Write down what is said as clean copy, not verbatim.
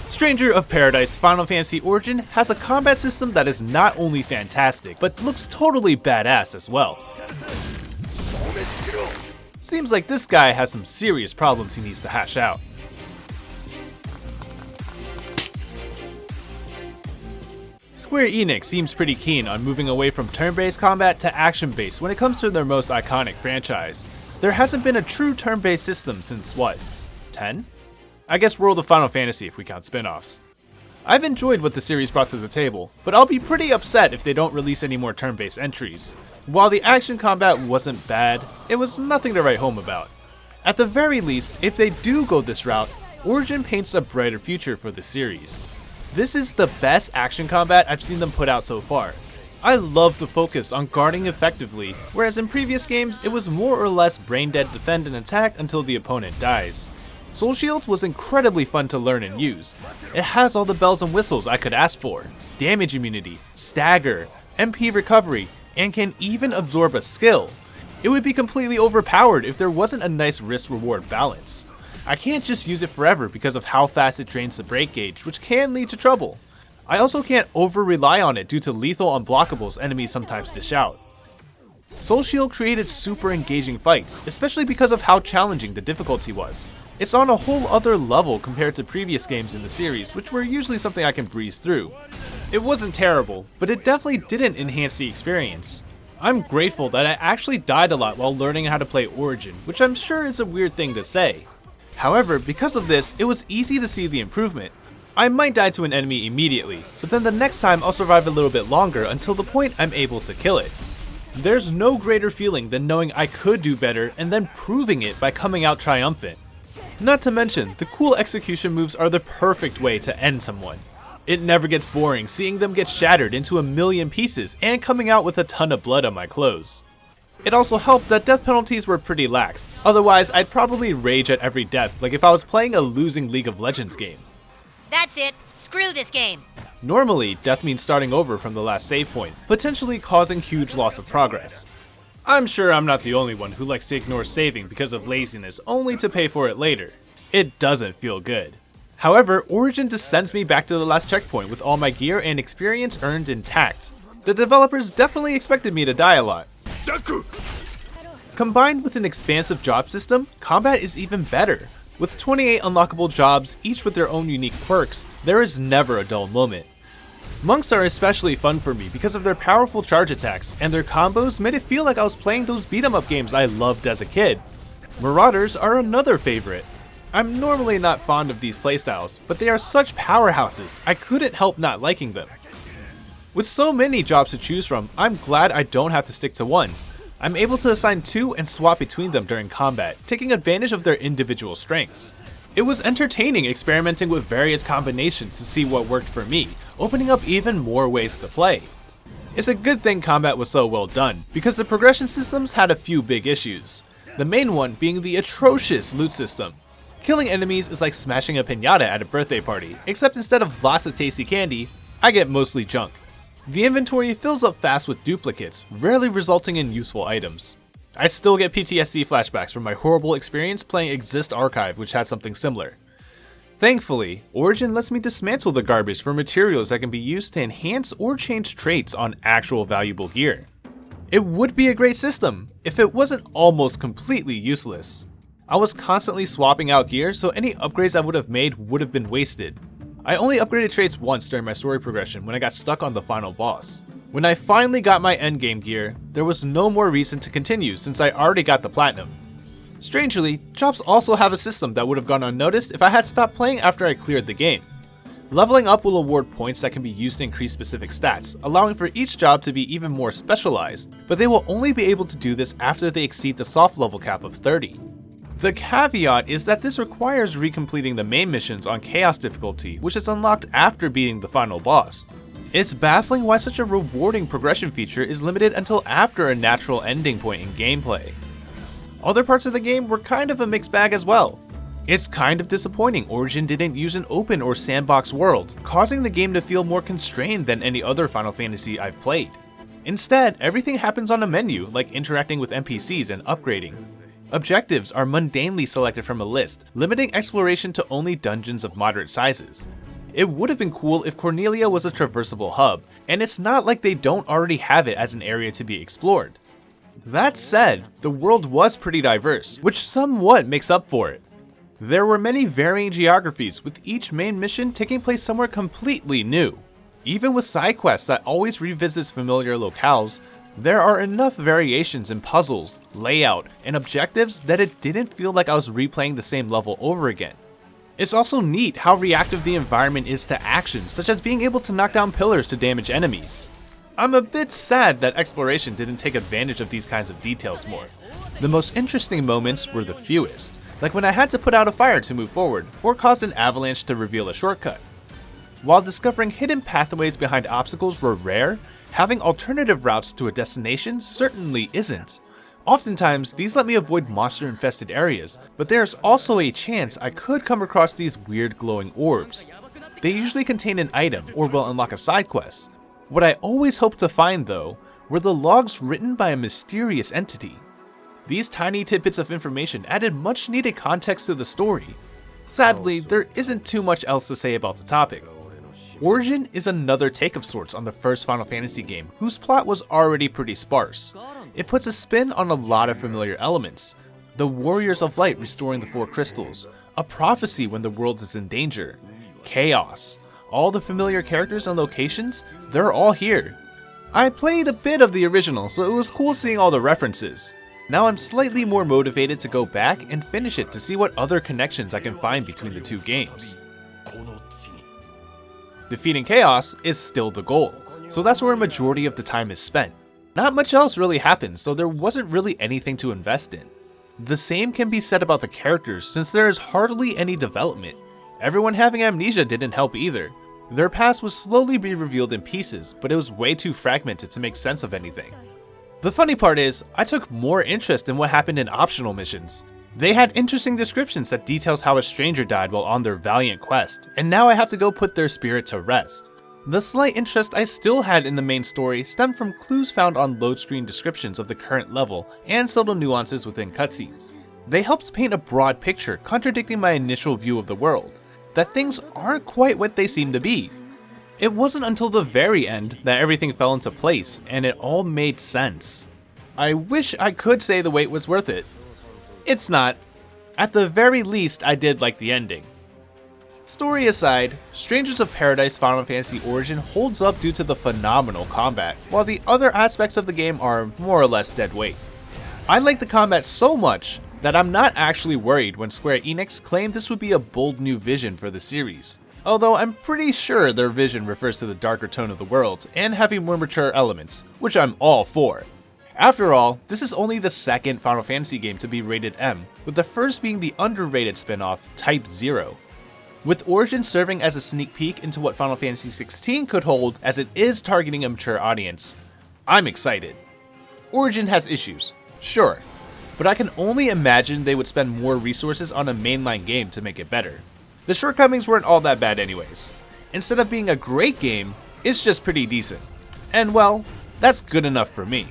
Stranger of Paradise Final Fantasy Origin has a combat system that is not only fantastic, but looks totally badass as well. Seems like this guy has some serious problems he needs to hash out. Square Enix seems pretty keen on moving away from turn-based combat to action-based when it comes to their most iconic franchise. There hasn't been a true turn-based system since what, 10? I guess World of Final Fantasy if we count spin-offs. I've enjoyed what the series brought to the table, but I'll be pretty upset if they don't release any more turn-based entries. While the action combat wasn't bad, it was nothing to write home about. At the very least, if they do go this route, Origin paints a brighter future for the series. This is the best action combat I've seen them put out so far. I love the focus on guarding effectively, whereas in previous games it was more or less brain dead defend and attack until the opponent dies. Soul Shield was incredibly fun to learn and use. It has all the bells and whistles I could ask for: damage immunity, stagger, MP recovery, and can even absorb a skill. It would be completely overpowered if there wasn't a nice risk-reward balance. I can't just use it forever because of how fast it drains the break gauge, which can lead to trouble. I also can't over-rely on it due to lethal unblockables enemies sometimes dish out. Soul Shield created super engaging fights, especially because of how challenging the difficulty was. It's on a whole other level compared to previous games in the series, which were usually something I can breeze through. It wasn't terrible, but it definitely didn't enhance the experience. I'm grateful that I actually died a lot while learning how to play Origin, which I'm sure is a weird thing to say. However, because of this, it was easy to see the improvement. I might die to an enemy immediately, but then the next time I'll survive a little bit longer until the point I'm able to kill it. There's no greater feeling than knowing I could do better and then proving it by coming out triumphant. Not to mention, the cool execution moves are the perfect way to end someone. It never gets boring seeing them get shattered into a million pieces and coming out with a ton of blood on my clothes. It also helped that death penalties were pretty lax, otherwise I'd probably rage at every death like if I was playing a losing League of Legends game. That's it, screw this game. Normally, death means starting over from the last save point, potentially causing huge loss of progress. I'm sure I'm not the only one who likes to ignore saving because of laziness only to pay for it later. It doesn't feel good. However, Origin just sends me back to the last checkpoint with all my gear and experience earned intact. The developers definitely expected me to die a lot. Combined with an expansive job system, combat is even better. With 28 unlockable jobs, each with their own unique quirks, there is never a dull moment. Monks are especially fun for me because of their powerful charge attacks, and their combos made it feel like I was playing those beat-em-up games I loved as a kid. Marauders are another favorite. I'm normally not fond of these playstyles, but they are such powerhouses, I couldn't help not liking them. With so many jobs to choose from, I'm glad I don't have to stick to one. I'm able to assign two and swap between them during combat, taking advantage of their individual strengths. It was entertaining experimenting with various combinations to see what worked for me, opening up even more ways to play. It's a good thing combat was so well done, because the progression systems had a few big issues. The main one being the atrocious loot system. Killing enemies is like smashing a piñata at a birthday party, except instead of lots of tasty candy, I get mostly junk. The inventory fills up fast with duplicates, rarely resulting in useful items. I still get PTSD flashbacks from my horrible experience playing Exist Archive, which had something similar. Thankfully, Origin lets me dismantle the garbage for materials that can be used to enhance or change traits on actual valuable gear. It would be a great system if it wasn't almost completely useless. I was constantly swapping out gear, so any upgrades I would have made would have been wasted. I only upgraded traits once during my story progression when I got stuck on the final boss. When I finally got my endgame gear, there was no more reason to continue since I already got the platinum. Strangely, jobs also have a system that would have gone unnoticed if I had stopped playing after I cleared the game. Leveling up will award points that can be used to increase specific stats, allowing for each job to be even more specialized, but they will only be able to do this after they exceed the soft level cap of 30. The caveat is that this requires recompleting the main missions on Chaos difficulty, which is unlocked after beating the final boss. It's baffling why such a rewarding progression feature is limited until after a natural ending point in gameplay. Other parts of the game were kind of a mixed bag as well. It's kind of disappointing Origin didn't use an open or sandbox world, causing the game to feel more constrained than any other Final Fantasy I've played. Instead, everything happens on a menu, like interacting with NPCs and upgrading. Objectives are mundanely selected from a list, limiting exploration to only dungeons of moderate sizes. It would have been cool if Cornelia was a traversable hub, and it's not like they don't already have it as an area to be explored. That said, the world was pretty diverse, which somewhat makes up for it. There were many varying geographies, with each main mission taking place somewhere completely new. Even with side quests that always revisits familiar locales, there are enough variations in puzzles, layout, and objectives that it didn't feel like I was replaying the same level over again. It's also neat how reactive the environment is to action, such as being able to knock down pillars to damage enemies. I'm a bit sad that exploration didn't take advantage of these kinds of details more. The most interesting moments were the fewest, like when I had to put out a fire to move forward, or caused an avalanche to reveal a shortcut. While discovering hidden pathways behind obstacles were rare, having alternative routes to a destination certainly isn't. Oftentimes, these let me avoid monster-infested areas, but there's also a chance I could come across these weird glowing orbs. They usually contain an item or will unlock a side quest. What I always hoped to find, though, were the logs written by a mysterious entity. These tiny tidbits of information added much needed context to the story. Sadly, there isn't too much else to say about the topic. Origin is another take of sorts on the first Final Fantasy game, whose plot was already pretty sparse. It puts a spin on a lot of familiar elements. The Warriors of Light restoring the 4 crystals, a prophecy when the world is in danger, chaos. All the familiar characters and locations, they're all here. I played a bit of the original, so it was cool seeing all the references. Now I'm slightly more motivated to go back and finish it to see what other connections I can find between the two games. Defeating chaos is still the goal, so that's where a majority of the time is spent. Not much else really happened, so there wasn't really anything to invest in. The same can be said about the characters, since there is hardly any development. Everyone having amnesia didn't help either. Their past would slowly be revealed in pieces, but it was way too fragmented to make sense of anything. The funny part is, I took more interest in what happened in optional missions. They had interesting descriptions that details how a stranger died while on their valiant quest, and now I have to go put their spirit to rest. The slight interest I still had in the main story stemmed from clues found on load screen descriptions of the current level and subtle nuances within cutscenes. They helped paint a broad picture contradicting my initial view of the world, that things aren't quite what they seem to be. It wasn't until the very end that everything fell into place and it all made sense. I wish I could say the wait was worth it. It's not. At the very least, I did like the ending. Story aside, Strangers of Paradise Final Fantasy Origin holds up due to the phenomenal combat, while the other aspects of the game are more or less dead weight. I like the combat so much that I'm not actually worried when Square Enix claimed this would be a bold new vision for the series, although I'm pretty sure their vision refers to the darker tone of the world and having more mature elements, which I'm all for. After all, this is only the second Final Fantasy game to be rated M, with the first being the underrated spin-off Type 0. With Origin serving as a sneak peek into what Final Fantasy XVI could hold as it is targeting a mature audience, I'm excited. Origin has issues, sure, but I can only imagine they would spend more resources on a mainline game to make it better. The shortcomings weren't all that bad anyways. Instead of being a great game, it's just pretty decent. And well, that's good enough for me.